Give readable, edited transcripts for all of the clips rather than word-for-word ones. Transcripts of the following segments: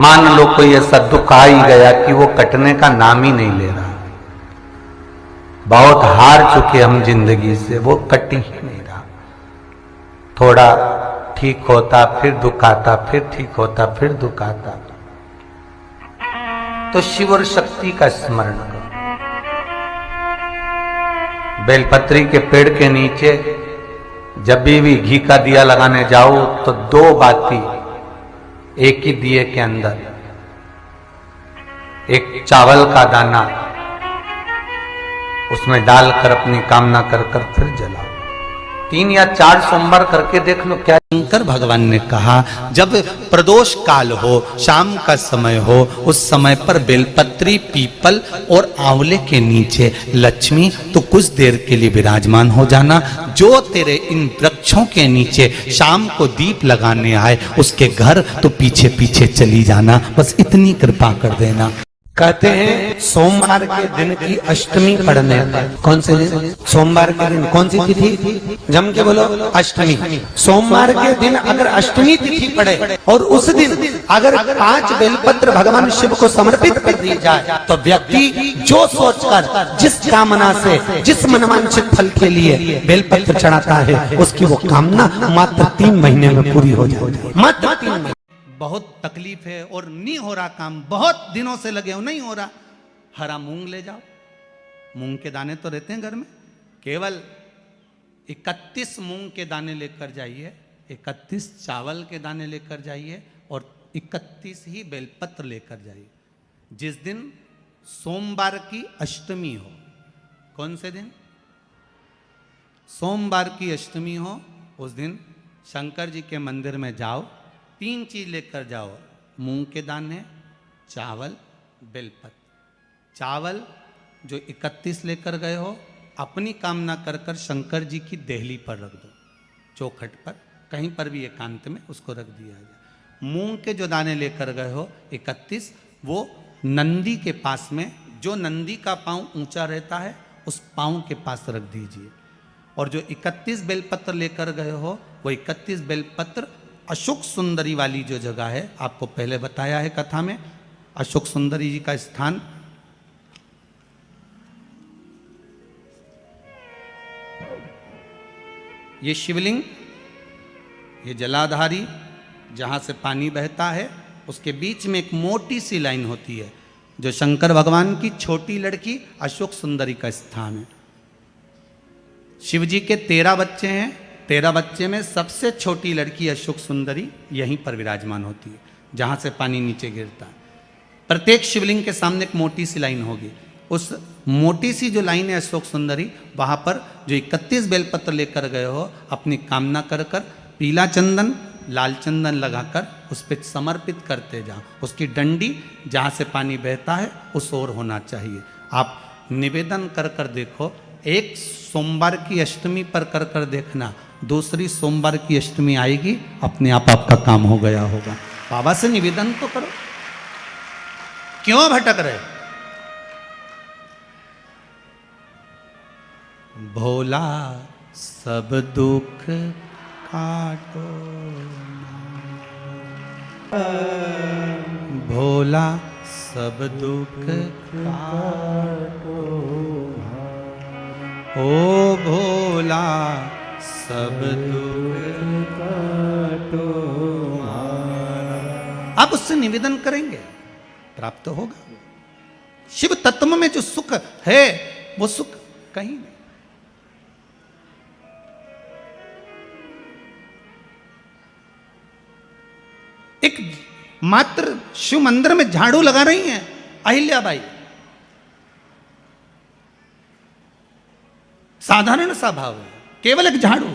मान लो कोई ऐसा दुख आ ही गया कि वो कटने का नाम ही नहीं ले रहा, बहुत हार चुके हम जिंदगी से, वो कट ही नहीं रहा। थोड़ा ठीक होता फिर दुख आता, फिर ठीक होता फिर दुख आता। तो शिव और शक्ति का स्मरण करो। बेलपत्री के पेड़ के नीचे जब भी घी का दिया लगाने जाओ तो दो बाती एक ही दिए के अंदर, एक चावल का दाना उसमें डालकर अपनी कामना कर फिर जलाओ। 3 या 4 सोमवार करके देख लो क्या। शंकर भगवान ने कहा जब प्रदोष काल हो, शाम का समय हो, उस समय पर बेलपत्री, पीपल और आंवले के नीचे लक्ष्मी तो कुछ देर के लिए विराजमान हो जाना। जो तेरे इन वृक्षों के नीचे शाम को दीप लगाने आए उसके घर तो पीछे पीछे चली जाना। बस इतनी कृपा कर देना। कहते हैं सोमवार के दिन की अष्टमी पड़ने पर, कौन से दिन? सोमवार के दिन कौन सी तिथि? जम के बोलो, अष्टमी। सोमवार के दिन अगर अष्टमी तिथि पड़े और उस दिन अगर 5 बेलपत्र भगवान शिव को समर्पित कर दी जाए तो व्यक्ति जो सोचकर, जिस कामना से, जिस मनवांछित फल के लिए बेलपत्र चढ़ाता है उसकी वो कामना मात्र 3 महीने में पूरी हो जाए। मात्र 3 महीने। बहुत तकलीफ है और नहीं हो रहा काम, बहुत दिनों से लगे हो, नहीं हो रहा। हरा मूंग ले जाओ, मूंग के दाने तो रहते हैं घर में, केवल 31 मूंग के दाने लेकर जाइए, 31 चावल के दाने लेकर जाइए और 31 ही बेलपत्र लेकर जाइए। जिस दिन सोमवार की अष्टमी हो, कौन से दिन? सोमवार की अष्टमी हो, उस दिन शंकर जी के मंदिर में जाओ, 3 चीज लेकर जाओ, मूंग के दाने, चावल, बेलपत्र। चावल जो 31 लेकर गए हो अपनी कामना कर कर शंकर जी की देहली पर रख दो, चौखट पर, कहीं पर भी एकांत में उसको रख दिया जाए। मूंग के जो दाने लेकर गए हो 31, वो नंदी के पास में, जो नंदी का पांव ऊंचा रहता है उस पांव के पास रख दीजिए। और जो 31 बेलपत्र लेकर गए हो वो 31 बेलपत्र अशोक सुंदरी वाली जो जगह है, आपको पहले बताया है कथा में, अशोक सुंदरी जी का स्थान ये शिवलिंग, ये जलाधारी जहां से पानी बहता है उसके बीच में एक मोटी सी लाइन होती है जो शंकर भगवान की छोटी लड़की अशोक सुंदरी का स्थान है। शिव जी के 13 बच्चे हैं, 13 बच्चे में सबसे छोटी लड़की अशोक सुंदरी यहीं पर विराजमान होती है जहां से पानी नीचे गिरता है। प्रत्येक शिवलिंग के सामने एक मोटी सी लाइन होगी, उस मोटी सी जो लाइन है अशोक सुंदरी, वहां पर जो 31 बेलपत्र लेकर गए हो अपनी कामना कर कर पीला चंदन, लाल चंदन लगाकर उस पर समर्पित करते जाओ। उसकी डंडी जहां से पानी बहता है उस ओर होना चाहिए। आप निवेदन कर कर देखो, एक सोमवार की अष्टमी पर कर कर देखना, दूसरी सोमवार की अष्टमी आएगी अपने आप आपका काम हो गया होगा। बाबा से निवेदन तो करो, क्यों भटक रहे? भोला सब दुख काटो, भोला सब दुख काटो, ओ भोला सब दुख काटो। आप उससे निवेदन करेंगे प्राप्त होगा। शिव तत्व में जो सुख है वो सुख कहीं नहीं। एक मात्र शिव मंदिर में झाड़ू लगा रही हैं अहिल्याबाई, साधारण सा भाव है, केवल एक झाड़ू।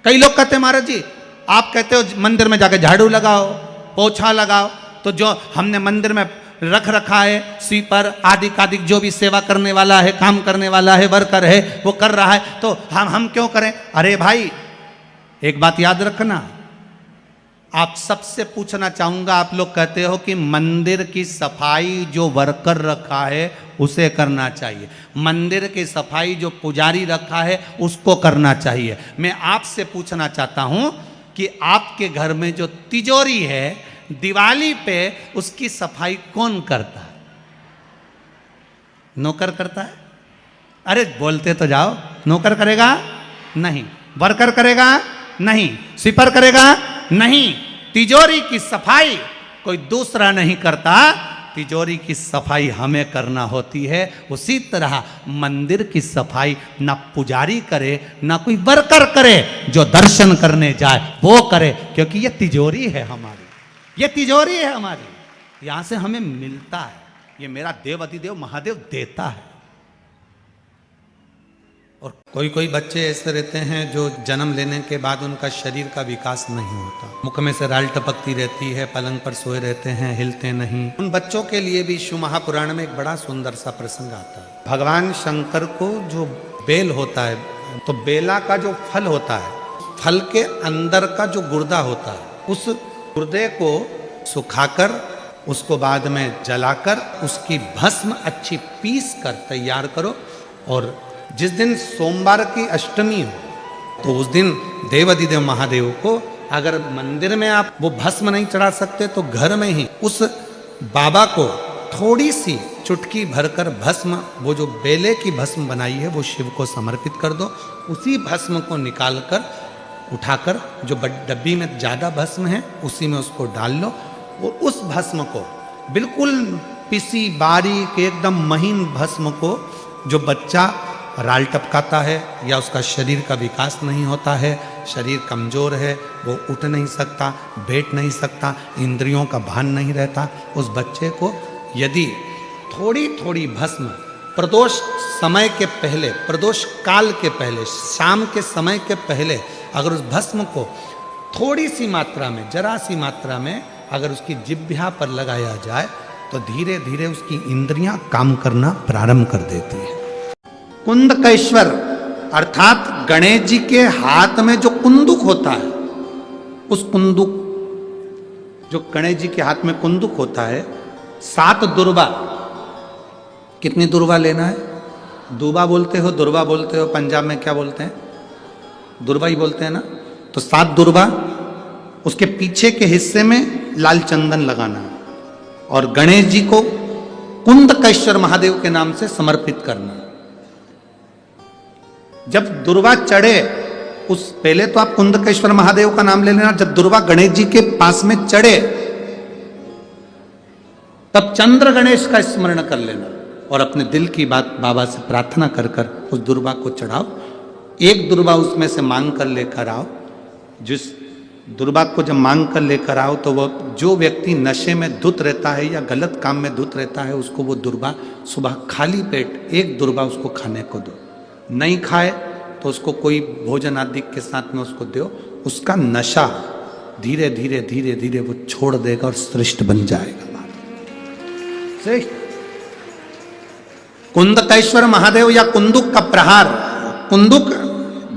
कई लोग कहते हैं महाराज जी आप कहते हो मंदिर में जाकर झाड़ू लगाओ, पोछा लगाओ, तो जो हमने मंदिर में रख रखा है स्वीपर आदि कादिक जो भी सेवा करने वाला है, काम करने वाला है, वर्कर है, वो कर रहा है तो हम क्यों करें? अरे भाई एक बात याद रखना, आप सबसे पूछना चाहूंगा, आप लोग कहते हो कि मंदिर की सफाई जो वर्कर रखा है उसे करना चाहिए, मंदिर की सफाई जो पुजारी रखा है उसको करना चाहिए। मैं आपसे पूछना चाहता हूं कि आपके घर में जो तिजोरी है दिवाली पे उसकी सफाई कौन करता है? नौकर करता है? अरे बोलते तो जाओ। नौकर करेगा? नहीं। वर्कर करेगा? नहीं। स्वीपर करेगा? नहीं। तिजोरी की सफाई कोई दूसरा नहीं करता, तिजोरी की सफाई हमें करना होती है। उसी तरह मंदिर की सफाई ना पुजारी करे ना कोई वर्कर करे, जो दर्शन करने जाए वो करे, क्योंकि ये तिजोरी है हमारी, ये तिजोरी है हमारी, यहां से हमें मिलता है, ये मेरा देव अधिदेव महादेव देता है। और कोई कोई बच्चे ऐसे रहते हैं जो जन्म लेने के बाद उनका शरीर का विकास नहीं होता, मुख में से राल टपकती रहती है, पलंग पर सोए रहते हैं, हिलते नहीं। उन बच्चों के लिए भी शिव महापुराण में एक बड़ा सुंदर सा प्रसंग आता है। भगवान शंकर को जो बेल होता है, तो बेला का जो फल होता है, फल के अंदर का जो गुर्दा होता है, उस गुर्दे को सुखाकर उसको बाद में जलाकर उसकी भस्म अच्छी पीस कर तैयार करो, और जिस दिन सोमवार की अष्टमी हो तो उस दिन देव अधिदेव महादेव को अगर मंदिर में आप वो भस्म नहीं चढ़ा सकते तो घर में ही उस बाबा को थोड़ी सी चुटकी भरकर भस्म, वो जो बेले की भस्म बनाई है वो शिव को समर्पित कर दो। उसी भस्म को निकाल कर उठाकर जो डब्बी में ज़्यादा भस्म है उसी में उसको डाल लो, और उस भस्म को बिल्कुल पिसी बारीक एकदम महीन भस्म को, जो बच्चा राल टपकाता है या उसका शरीर का विकास नहीं होता है, शरीर कमज़ोर है, वो उठ नहीं सकता, बैठ नहीं सकता, इंद्रियों का भान नहीं रहता, उस बच्चे को यदि थोड़ी थोड़ी भस्म प्रदोष समय के पहले, प्रदोष काल के पहले, शाम के समय के पहले अगर उस भस्म को थोड़ी सी मात्रा में, जरा सी मात्रा में अगर उसकी जिह्वा पर लगाया जाए तो धीरे धीरे उसकी इंद्रियां काम करना प्रारंभ कर देती है। कुंदकेश्वर अर्थात गणेश जी के हाथ में जो कुंदुक होता है, उस कुंदुक, जो गणेश जी के हाथ में कुंदुक होता है, 7 दुर्वा, कितनी दुर्वा लेना है? दुबा बोलते हो, दुर्वा बोलते हो, पंजाब में क्या बोलते हैं? दुर्वा ही बोलते हैं ना। तो 7 दुर्वा, उसके पीछे के हिस्से में लाल चंदन लगाना है और गणेश जी को कुंदकेश्वर महादेव के नाम से समर्पित करना है। जब दुर्वा चढ़े, उस पहले तो आप कुंदकेश्वर महादेव का नाम ले लेना, जब दुर्वा गणेश जी के पास में चढ़े तब चंद्र गणेश का स्मरण कर लेना और अपने दिल की बात बाबा से प्रार्थना कर कर उस दुर्वा को चढ़ाओ। एक दुर्वा उसमें से मांग कर लेकर आओ। जिस दुर्वा को जब मांग कर लेकर आओ तो वो जो व्यक्ति नशे में धुत रहता है या गलत काम में धुत रहता है, उसको वो दुर्वा सुबह खाली पेट एक दुर्वा उसको खाने को दो। नहीं खाए तो उसको कोई भोजन आदि के साथ में उसको दो। उसका नशा धीरे धीरे धीरे धीरे वो छोड़ देगा और श्रेष्ठ बन जाएगा। श्रेष्ठ कुंदकेश्वर महादेव या कुंदुक का प्रहार, कुंदुक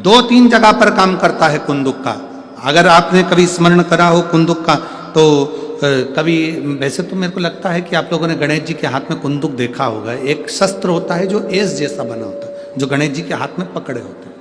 2-3 जगह पर काम करता है। कुंदुक का अगर आपने कभी स्मरण करा हो कुंदुक का, तो कभी, वैसे तो मेरे को लगता है कि आप लोगों ने गणेश जी के हाथ में कुंदुक देखा होगा। एक शस्त्र होता है जो एस जैसा बना होता है, जो गणेश जी के हाथ में पकड़े होते हैं,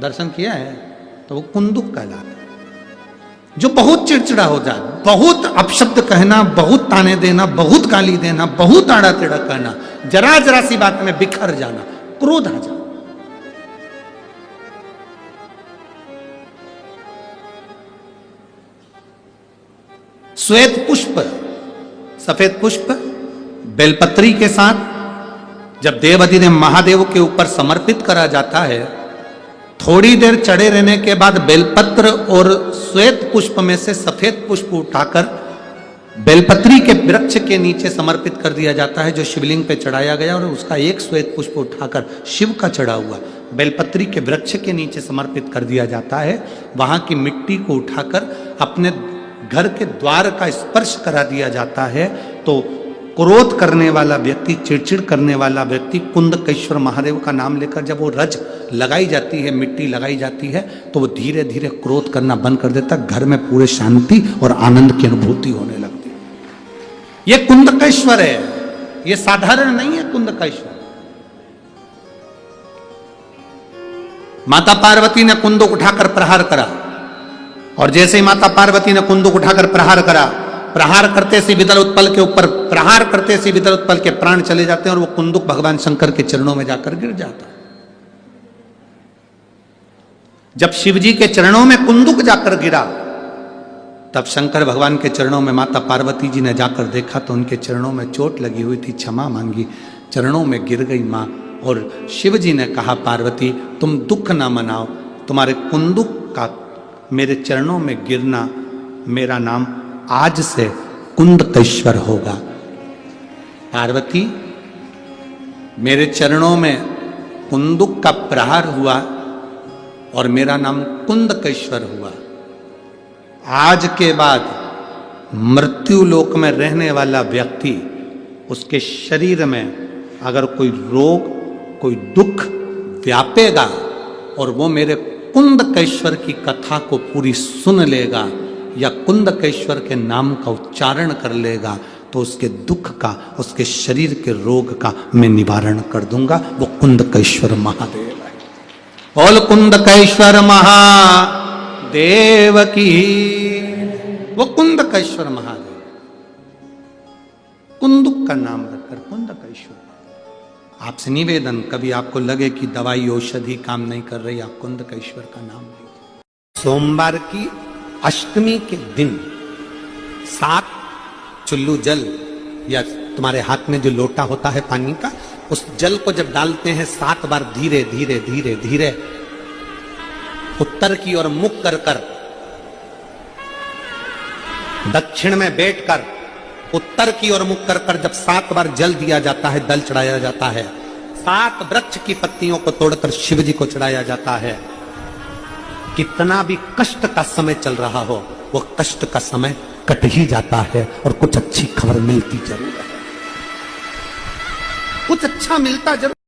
दर्शन किया है, तो वो कुंदुक कहलाता है। जो बहुत चिड़चिड़ा हो जाए, बहुत अपशब्द कहना, बहुत ताने देना, बहुत गाली देना, बहुत आड़ा टेढ़ा कहना, जरा जरा सी बात में बिखर जाना, क्रोध आ जाए। श्वेत पुष्प, सफेद पुष्प बेलपत्री के साथ जब देव अधिदेव महादेव के ऊपर समर्पित करा जाता है, थोड़ी देर चढ़े रहने के बाद बेलपत्र और श्वेत पुष्प में से सफेद पुष्प उठाकर बेलपत्री के वृक्ष के नीचे समर्पित कर दिया जाता है, जो शिवलिंग पे चढ़ाया गया, और उसका एक श्वेत पुष्प उठाकर शिव का चढ़ा हुआ बेलपत्री के वृक्ष के नीचे समर्पित कर दिया जाता है। वहां की मिट्टी को उठाकर अपने घर के द्वार का स्पर्श करा दिया जाता है, तो क्रोध करने वाला व्यक्ति, चिड़चिड़ करने वाला व्यक्ति कुंदकेश्वर महादेव का नाम लेकर जब वो रज लगाई जाती है, मिट्टी लगाई जाती है, तो वो धीरे धीरे क्रोध करना बंद कर देता। घर में पूरे शांति और आनंद की अनुभूति होने लगती है। ये कुंदकेश्वर है, ये साधारण नहीं है। कुंदकेश्वर माता पार्वती ने कुंदुक उठाकर प्रहार करा, और जैसे ही माता पार्वती ने कुंदुक उठाकर प्रहार करा, प्रहार करते से विदल उत्पल के ऊपर प्रहार करते से विदल उत्पल के प्राण चले जाते हैं और वो कुंदुक भगवान शंकर के चरणों में जाकर गिर जाता है। जब शिवजी के चरणों में कुंदुक जाकर गिरा तब शंकर भगवान के चरणों में माता पार्वती जी ने जाकर देखा तो उनके चरणों में चोट लगी हुई थी, क्षमा मांगी, चरणों में गिर गई मां। और शिव जी ने कहा पार्वती तुम दुख ना मनाओ, तुम्हारे कुंदुक का मेरे चरणों में गिरना मेरा नाम आज से कुंदकेश्वर होगा। पार्वती मेरे चरणों में कुंदुक का प्रहार हुआ और मेरा नाम कुंदकेश्वर हुआ। आज के बाद मृत्यु लोक में रहने वाला व्यक्ति उसके शरीर में अगर कोई रोग कोई दुख व्यापेगा और वो मेरे कुंदकेश्वर की कथा को पूरी सुन लेगा या कुंदकेश्वर के नाम का उच्चारण कर लेगा तो उसके दुख का उसके शरीर के रोग का मैं निवारण कर दूंगा। वो कुंदकेश्वर महादेव है। बोल कुंदकेश्वर महादेव की। वो कुंदकेश्वर महादेव, कुंदुक का नाम रखकर कुंदकेश्वर। आपसे निवेदन, कभी आपको लगे कि दवाई औषधि काम नहीं कर रही, आप कुंदकेश्वर का नाम लीजिए। सोमवार की अष्टमी के दिन 7 चुल्लू जल या तुम्हारे हाथ में जो लोटा होता है पानी का, उस जल को जब डालते हैं 7 बार धीरे धीरे धीरे धीरे उत्तर की ओर मुख कर कर, दक्षिण में बैठकर उत्तर की ओर मुख कर कर जब 7 बार जल दिया जाता है, दल चढ़ाया जाता है, 7 वृक्ष की पत्तियों को तोड़कर शिव जी को चढ़ाया जाता है। कितना भी कष्ट का समय चल रहा हो वो कष्ट का समय कट ही जाता है और कुछ अच्छी खबर मिलती जरूर है, कुछ अच्छा मिलता जरूर।